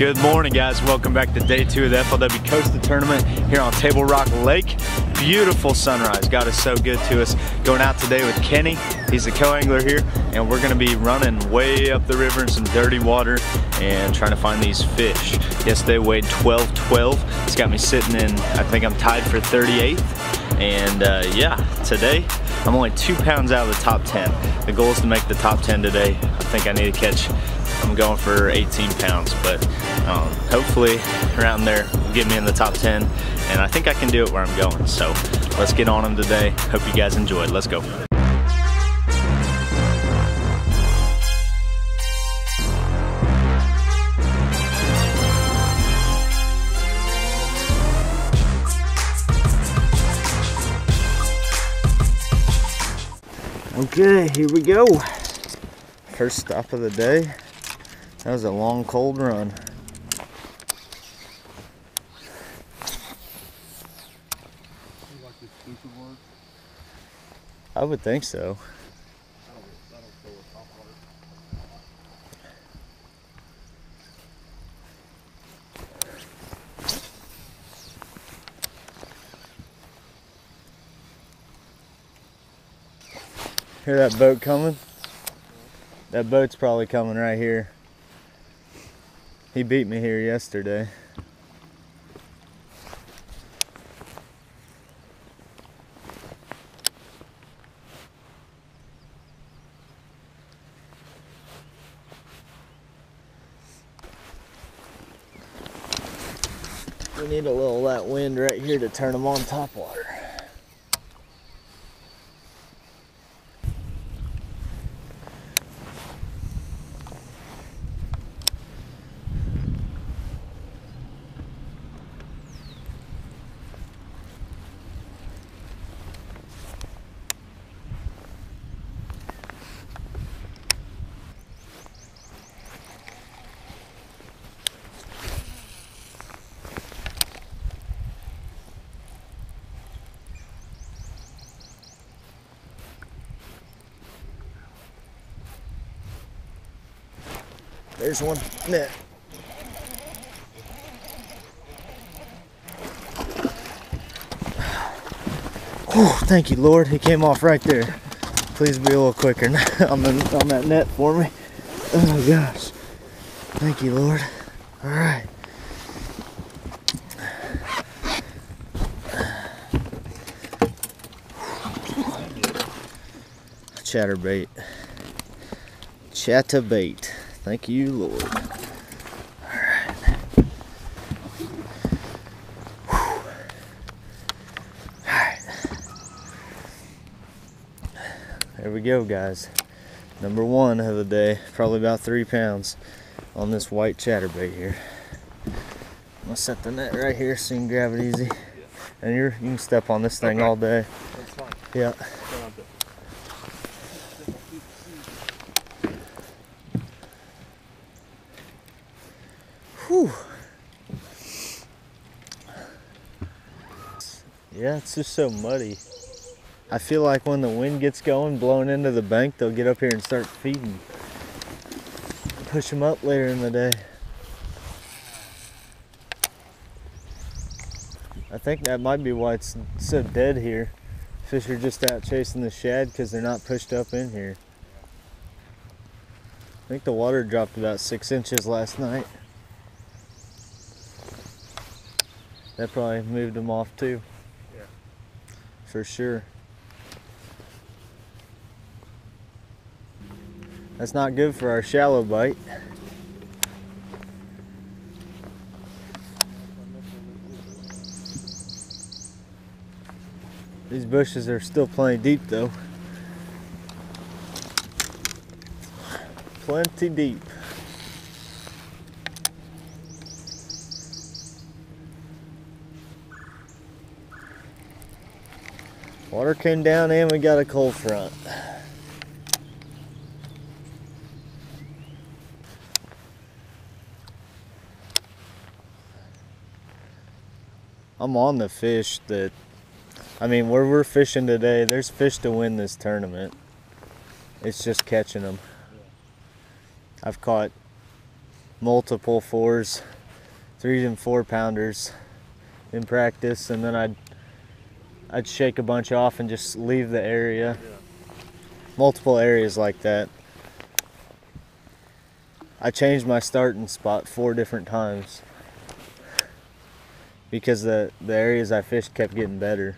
Good morning, guys. Welcome back to day 2 of the FLW Costa tournament here on Table Rock Lake. Beautiful sunrise. God is so good to us. Going out today with Kenny. He's the co-angler here, and we're going to be running way up the river in some dirty water and trying to find these fish. Yesterday weighed 12.12. It's got me sitting in, I think I'm tied for 38th. And yeah, today I'm only 2 pounds out of the top 10. The goal is to make the top 10 today. I think I need to catch, I'm going for 18 pounds, but hopefully around there will get me in the top 10, and I think I can do it where I'm going. So let's get on them today. Hope you guys enjoyed. Let's go. Okay, here we go. First stop of the day. That was a long, cold run. I would think so. Hear that boat coming? That boat's probably coming right here. He beat me here yesterday. We need a little of that wind right here to turn them on top water. There's one net. Oh, thank you, Lord. He came off right there. Please be a little quicker on that net for me. Oh gosh. Thank you, Lord. All right. Chatterbait. Chatterbait. Thank you, Lord. All right. All right. There we go, guys. Number 1 of the day. Probably about 3 pounds on this white chatterbait here. I'm gonna set the net right here so you can grab it easy. And you can step on this thing all day. That's fine. Yeah. Whew. Yeah, it's just so muddy. I feel like when the wind gets going, blowing into the bank, they'll get up here and start feeding. Push them up later in the day. I think that might be why it's so dead here. Fish are just out chasing the shad because they're not pushed up in here. I think the water dropped about 6 inches last night. That probably moved them off too. Yeah. For sure. That's not good for our shallow bite. These bushes are still plenty deep though. Plenty deep. Water came down and we got a cold front. I'm on the fish that, I mean, where we're fishing today, there's fish to win this tournament. It's just catching them. I've caught multiple 4s, 3 and 4 pounders in practice, and then I'd shake a bunch off and just leave the area. Multiple areas like that. I changed my starting spot 4 different times because the areas I fished kept getting better.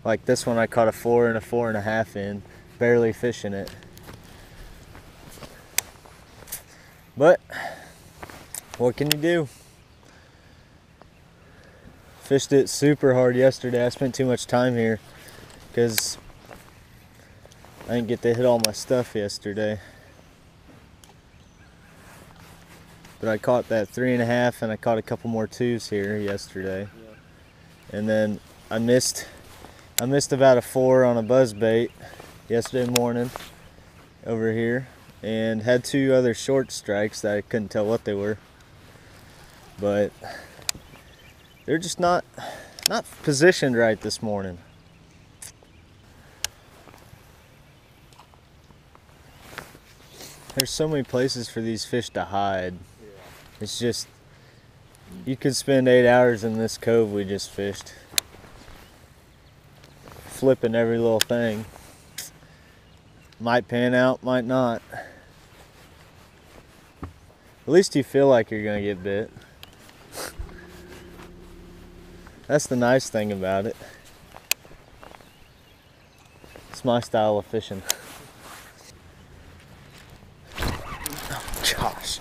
Like this one I caught a 4 and a 4.5 in, barely fishing it. But what can you do? Fished it super hard yesterday. I spent too much time here because I didn't get to hit all my stuff yesterday. But I caught that 3.5 and I caught a couple more 2s here yesterday. Yeah. And then I missed about a 4 on a buzzbait yesterday morning over here, and had 2 other short strikes that I couldn't tell what they were. But they're just not positioned right this morning. There's so many places for these fish to hide. It's just, you could spend 8 hours in this cove we just fished, flipping every little thing. Might pan out, might not. At least you feel like you're gonna get bit. That's the nice thing about it. It's my style of fishing. Oh gosh.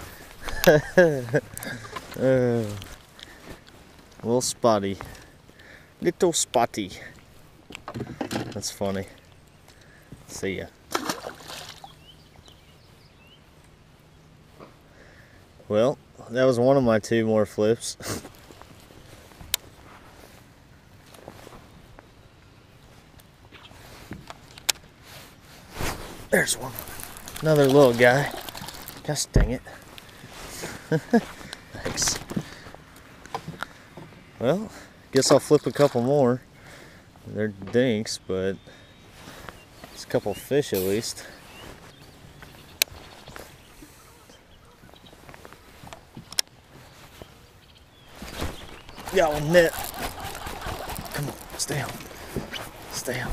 Little spotty. Little spotty. That's funny. See ya. Well, that was one of my 2 more flips. There's one. Another little guy. Gosh dang it. Thanks. Well, guess I'll flip a couple more. They're dinks, but it's a couple fish at least. Got one net. Come on, stay on. Stay on.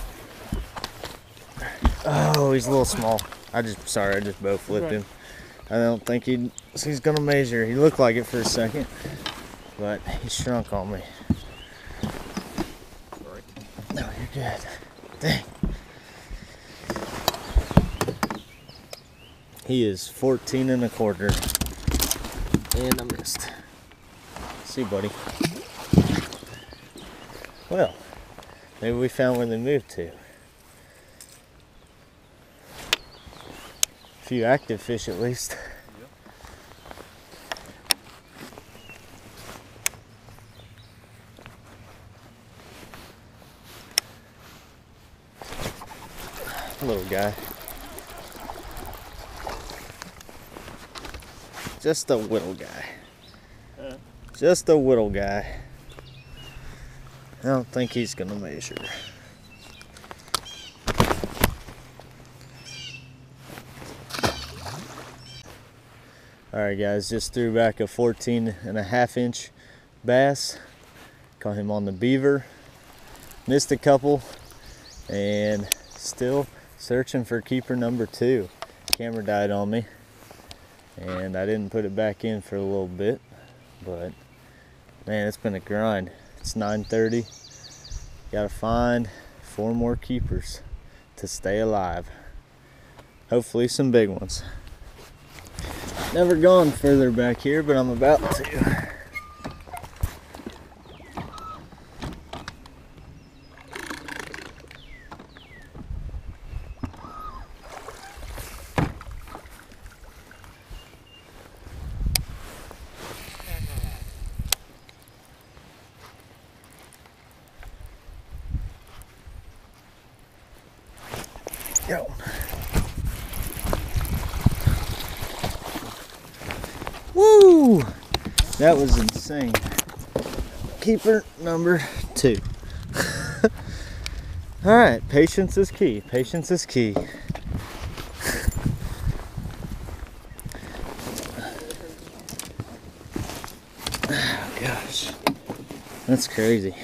Oh, he's a little small. I just bow flipped him. I don't think he's gonna measure. He looked like it for a second, but he shrunk on me. No, you're good. Dang. He is 14 1/4. And I missed. See, buddy. Well, maybe we found where they moved to. A few active fish at least. Little guy. Just a little guy. Just a little guy. I don't think he's gonna measure. Alright guys, just threw back a 14 1/2 inch bass. Caught him on the beaver. Missed a couple and still searching for keeper number 2. Camera died on me and I didn't put it back in for a little bit, but man, it's been a grind. It's 9:30. Gotta find 4 more keepers to stay alive. Hopefully some big ones. Never gone further back here, but I'm about to. Yo. Woo! That was insane. Keeper number 2. Alright, patience is key. Patience is key. That's crazy.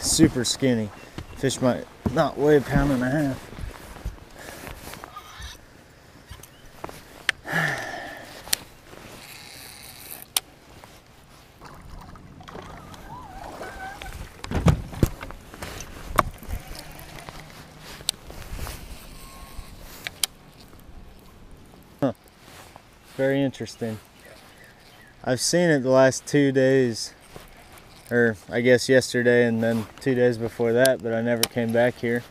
Super skinny. Fish might not weigh a pound and a half. Huh. Very interesting. I've seen it the last 2 days, or I guess yesterday and then 2 days before that, but I never came back here.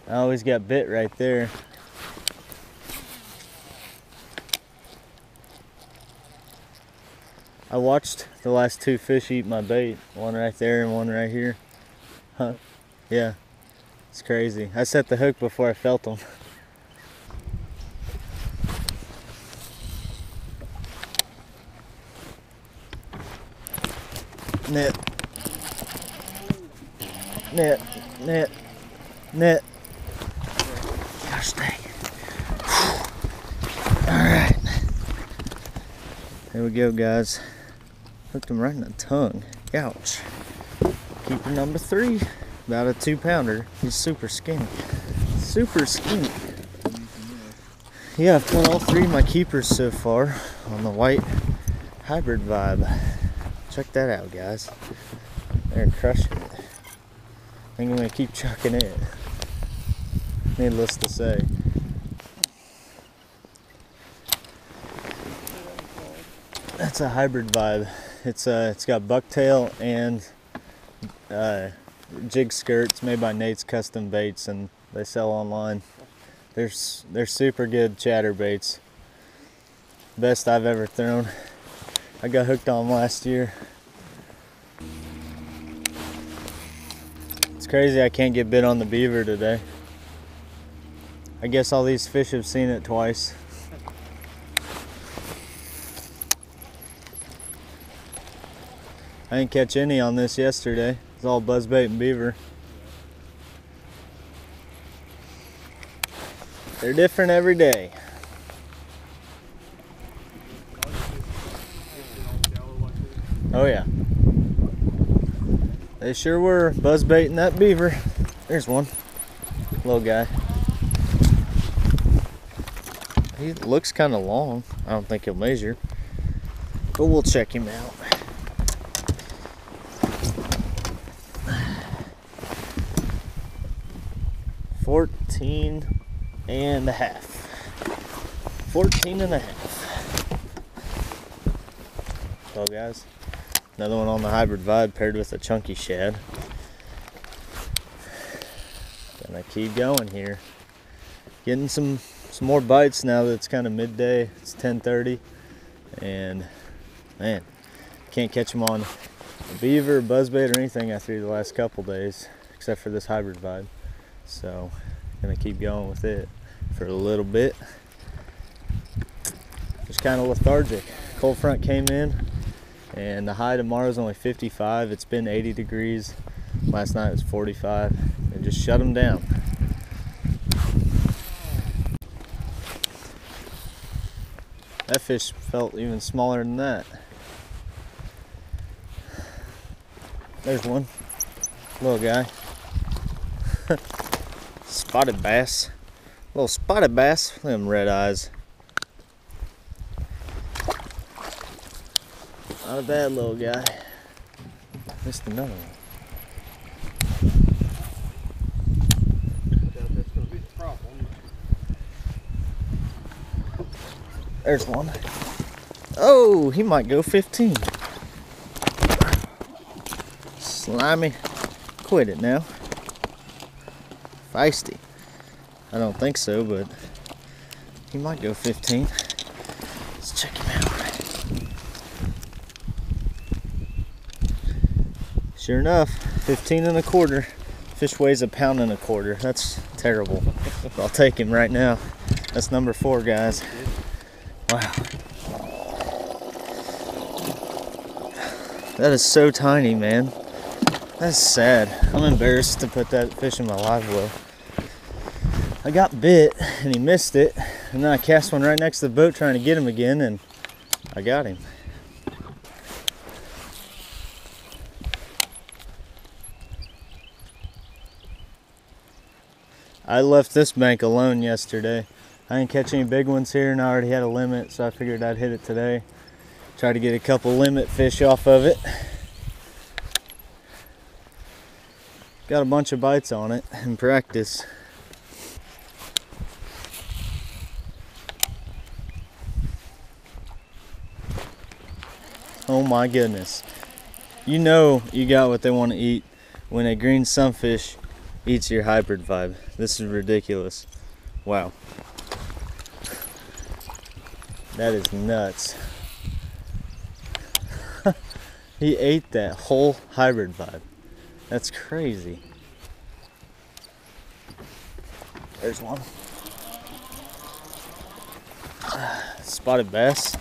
I always got bit right there. I watched the last 2 fish eat my bait, one right there and one right here. Huh? Yeah, it's crazy. I set the hook before I felt them. Net. Net. Net. Net. Gosh dang it. Alright. There we go, guys. Hooked him right in the tongue. Ouch. Keeper number 3. About a 2-pounder. He's super skinny. Super skinny. Yeah, I've caught all 3 of my keepers so far on the white hybrid vibe. Check that out, guys. They're crushing it. I think I'm gonna keep chucking it. Needless to say. That's a hybrid vibe. It's got bucktail and jig skirts made by Nate's Custom Baits, and they sell online. They're super good chatterbaits. Best I've ever thrown. I got hooked on last year. It's crazy I can't get bit on the beaver today. I guess all these fish have seen it twice. I didn't catch any on this yesterday. It's all buzzbait and beaver. They're different every day. Oh yeah. They sure were buzzbaiting that beaver. There's one. Little guy. He looks kind of long. I don't think he'll measure. But we'll check him out. $14 and a half. 14 and a half. Well, guys, another one on the hybrid vibe paired with a chunky shad. Gonna keep going here. Getting some more bites now that it's kind of midday. It's 10:30, and man, can't catch them on a beaver, buzzbait, or anything I threw the last couple days, except for this hybrid vibe. So, gonna keep going with it for a little bit. Just kind of lethargic. Cold front came in, and the high tomorrow is only 55. It's been 80 degrees. Last night it was 45. And just shut them down. That fish felt even smaller than that. There's one. Little guy. Spotted bass. Little spotted bass. Look at them red eyes. Not a bad little guy. Missed another one. There's one. Oh, he might go 15. Slimy. Quit it now. Feisty. I don't think so, but he might go 15. Let's check him out. Sure enough, 15 and a quarter. Fish weighs a pound and a quarter. That's terrible. I'll take him right now. That's number 4, guys. Wow. That is so tiny, man. That's sad. I'm embarrassed to put that fish in my live well. I got bit and he missed it, and then I cast one right next to the boat trying to get him again, and I got him. I left this bank alone yesterday. I didn't catch any big ones here, and I already had a limit, so I figured I'd hit it today. Try to get a couple limit fish off of it. Got a bunch of bites on it in practice. Oh my goodness. You know you got what they want to eat when a green sunfish eats your hybrid vibe. This is ridiculous. Wow. That is nuts. He ate that whole hybrid vibe. That's crazy. There's one. Spotted bass.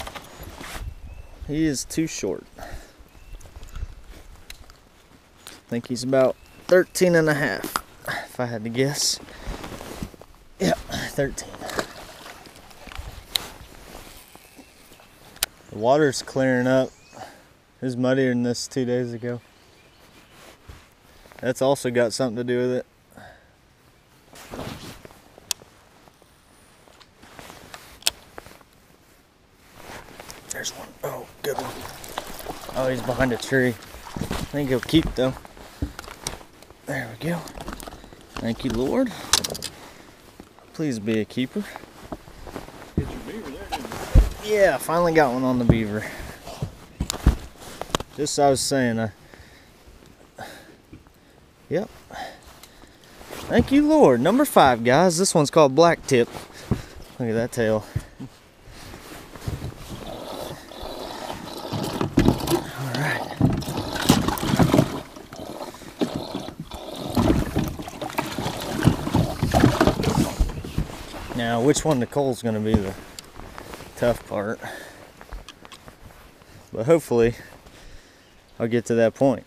He is too short. I think he's about 13 and a half, if I had to guess. Yep, 13. The water's clearing up. It was muddier than this 2 days ago. That's also got something to do with it. There's one. Oh, good one. Oh, he's behind a tree. I think he'll keep though. There we go. Thank you, Lord. Please be a keeper. Get your beaver there, didn't you? Yeah, finally got one on the beaver. Just as I was saying, yep. Thank you, Lord. Number 5, guys. This one's called black tip. Look at that tail. All right. Now, which one Nicole's going to be the tough part? But hopefully, I'll get to that point.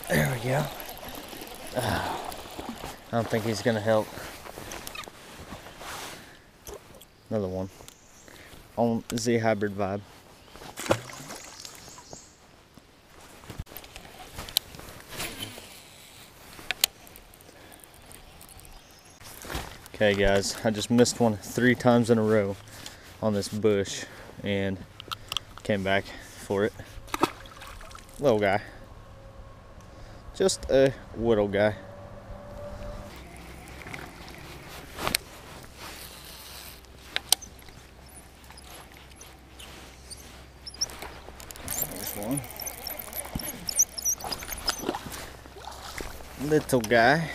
There we go. I don't think he's gonna help. Another one. On Z hybrid vibe. Okay guys, I just missed one 3 times in a row on this bush and came back for it. Little guy. Just a little guy. There's one. Little guy.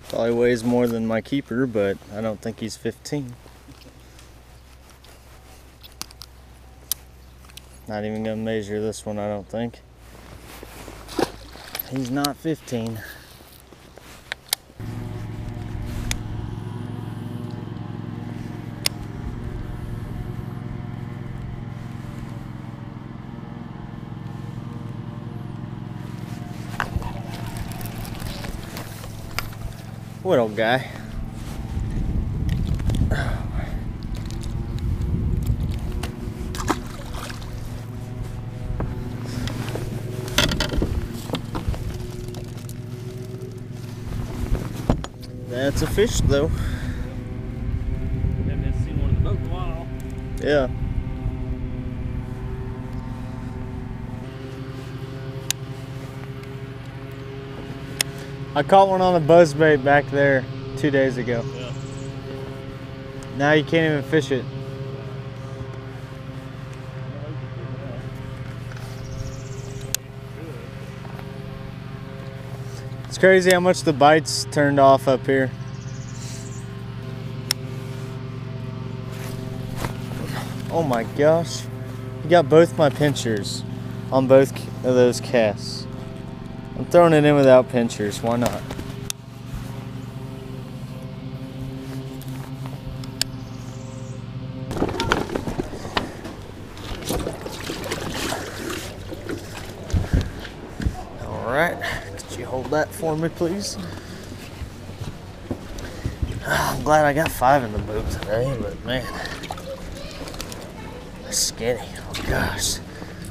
Probably weighs more than my keeper, but I don't think he's 15. Not even gonna measure this one, I don't think. He's not 15. Little guy. That's a fish though. Haven't seen one in the boat in a while. Yeah. I caught one on the buzzbait back there 2 days ago. Yeah. Now you can't even fish it. It's crazy how much the bites turned off up here. Oh my gosh. You got both my pinchers on both of those casts. I'm throwing it in without pinchers, why not? All right, could you hold that for me, please? I'm glad I got 5 in the boat today, but man, that's skinny. Oh gosh,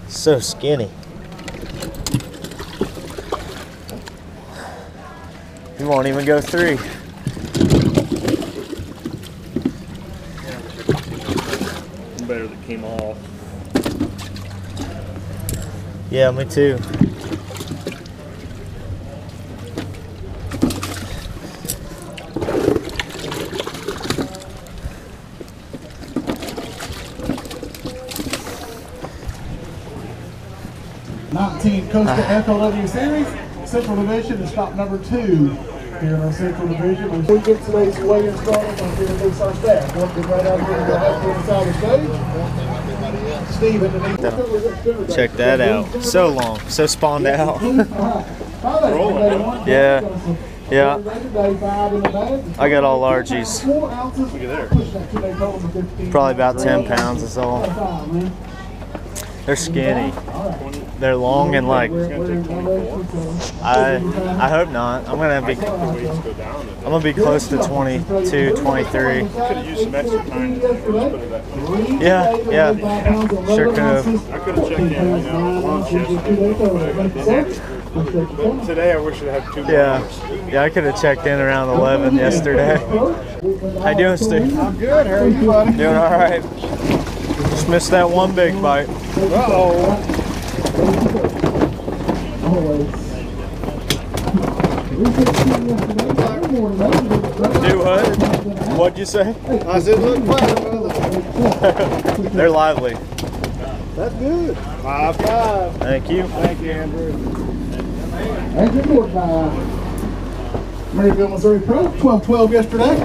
so skinny. He won't even go 3. Better that came off. Yeah, me too. Costa FLW Series, Central Division is stop number 2 here in our Central Division. Before we get today's weigh-in started, I'm going to introduce our staff. We'll get right out here and go up to the side of the stage. Steve underneath. Check that out. So long, so spawned out. Yeah, yeah. I got all largies. Look at there. Probably about 10 pounds is all. They're skinny. They're long and like. I hope not. I'm gonna be close to 22, 23. Could have used some extra time to put it that way. Yeah, sure could have. I could have checked in, lunch yesterday. But today I wish I had 2 more. Yeah, I could have checked in around 11 yesterday. How you doing, Steve? I'm good. How are you, buddy? Doing all right. Just missed that one big bite. Uh-oh. Do what? What'd you say? I said, look, brother. They're lively. That's good. 5-5. Thank you. Thank you, Andrew. Andrew Nordbye. Maryville, Missouri Pro, 12-12 yesterday.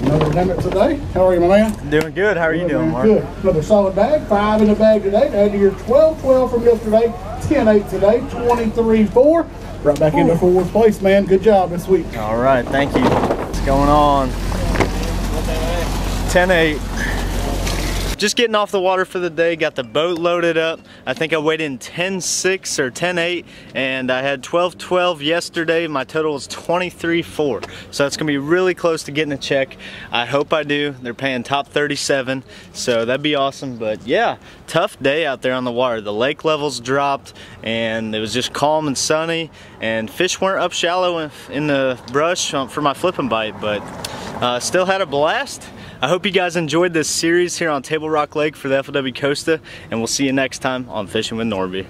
Another limit today. How are you, my man? Doing good. How are you doing, Mark? Good. Another solid bag. 5 in the bag today. Add to your 12-12 from yesterday. 10-8 today. 23-4. Right back into 4th place, man. Good job this week. All right. Thank you. What's going on? 10-8. Just getting off the water for the day, got the boat loaded up. I think I weighed in 10.6 or 10.8, and I had 12.12 yesterday. My total was 23.4. So it's gonna be really close to getting a check. I hope I do. They're paying top 37, so that'd be awesome. But yeah, tough day out there on the water. The lake levels dropped, and it was just calm and sunny, and fish weren't up shallow in the brush for my flipping bite, but still had a blast. I hope you guys enjoyed this series here on Table Rock Lake for the FLW Costa, and we'll see you next time on Fishing with Nordbye.